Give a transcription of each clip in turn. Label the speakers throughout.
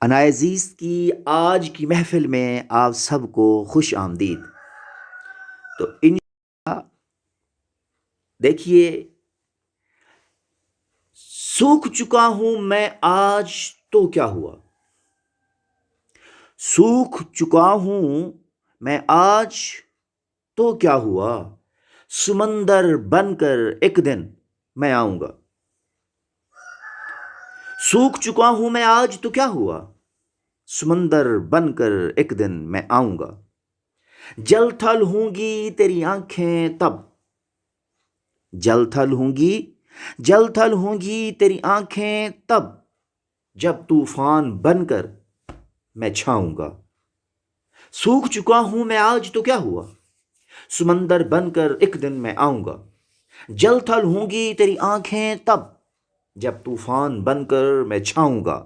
Speaker 1: انائزیز کی آج کی محفل میں آپ سب کو خوش آمدید۔ تو دیکھیے، سوکھ چکا ہوں میں آج تو کیا ہوا، سوکھ چکا ہوں میں آج تو کیا ہوا، سمندر بن کر ایک دن میں آؤں گا۔ سوکھ چکا ہوں میں آج تو کیا ہوا، سمندر بن کر ایک دن میں آؤں گا۔ جل تھل ہوں گی تیری آنکھیں تب، جل تھل ہوں گی، جل تھل ہوں گی تیری آنکھیں تب، جب طوفان بن کر میں چھاؤں گا۔ سوکھ چکا ہوں میں آج تو کیا ہوا، سمندر بن کر ایک دن میں آؤں گا۔ جل تھل ہوں گی تیری آنکھیں تب، جب طوفان بن کر میں چھاؤں گا۔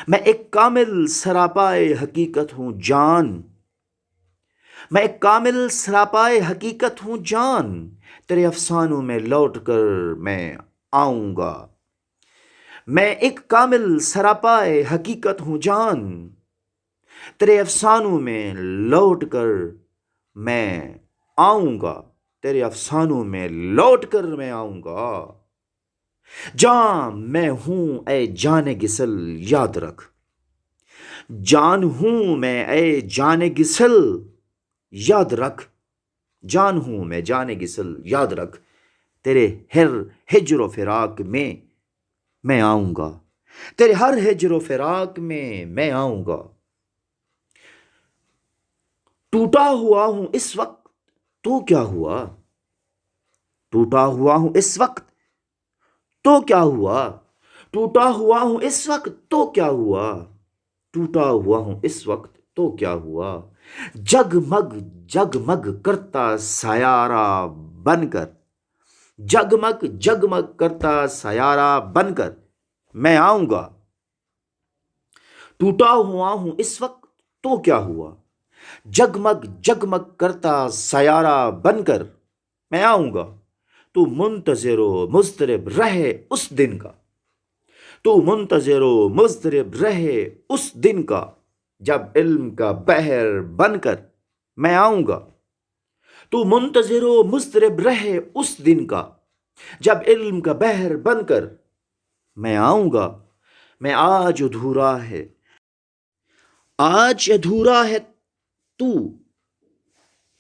Speaker 1: میں ایک کامل سراپائے حقیقت ہوں جان، میں ایک کامل سراپائے حقیقت ہوں جان، تیرے افسانوں میں لوٹ کر میں آؤں گا۔ میں ایک کامل سراپائے حقیقت ہوں جان، تیرے افسانوں میں لوٹ کر میں آؤں گا، تیرے افسانوں میں لوٹ کر میں آؤں گا۔ جان میں ہوں اے جان گسل یاد رکھ، جان ہوں میں اے جان گسل یاد رکھ، جان ہوں میں جان گسل یاد رکھ، تیرے ہر ہجر و فراق میں آؤں گا، تیرے ہر ہجر و فراق میں آؤں گا۔ ٹوٹا ہوا ہوں اس وقت تو کیا ہوا، ٹوٹا ہوا ہوں اس وقت تو کیا ہوا، ٹوٹا ہوا ہوں اس وقت تو کیا ہوا، ٹوٹا ہوا ہوں اس وقت تو کیا ہوا۔ جگمگ جگمگ کرتا سیارہ بن کر، جگمگ جگمگ کرتا سیارہ بن کر میں آؤں گا۔ ٹوٹا ہوا ہوں اس وقت تو کیا ہوا، جگمگ جگمگ کرتا سیارہ بن کر میں آؤں گا۔ تو منتظر و مضطرب رہے اس دن کا، تو منتظر و مضطرب رہے اس دن کا، جب علم کا بحر بن کر میں آؤں گا۔ تو منتظر و مضطرب رہے اس دن کا، جب علم کا بحر بن کر میں آؤں گا۔ میں آج ادھورا ہے، آج ادھورا ہے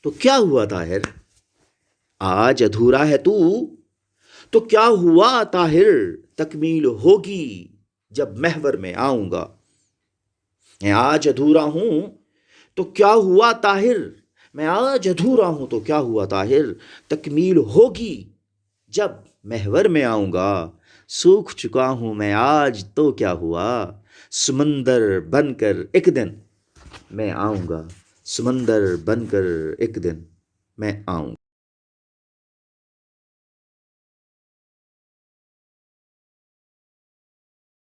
Speaker 1: تو کیا ہوا طاہر، آج ادھورا ہے تو کیا ہوا طاہر، تکمیل ہوگی جب محور میں آؤں گا۔ میں آج ادھورا ہوں تو کیا ہوا طاہر، میں آج ادھورا ہوں تو کیا ہوا طاہر، تکمیل ہوگی جب محور میں آؤں گا۔ سوکھ چکا ہوں میں آج تو کیا ہوا، سمندر بن کر ایک دن میں آؤں گا، سمندر بن کر ایک دن میں آؤں گا۔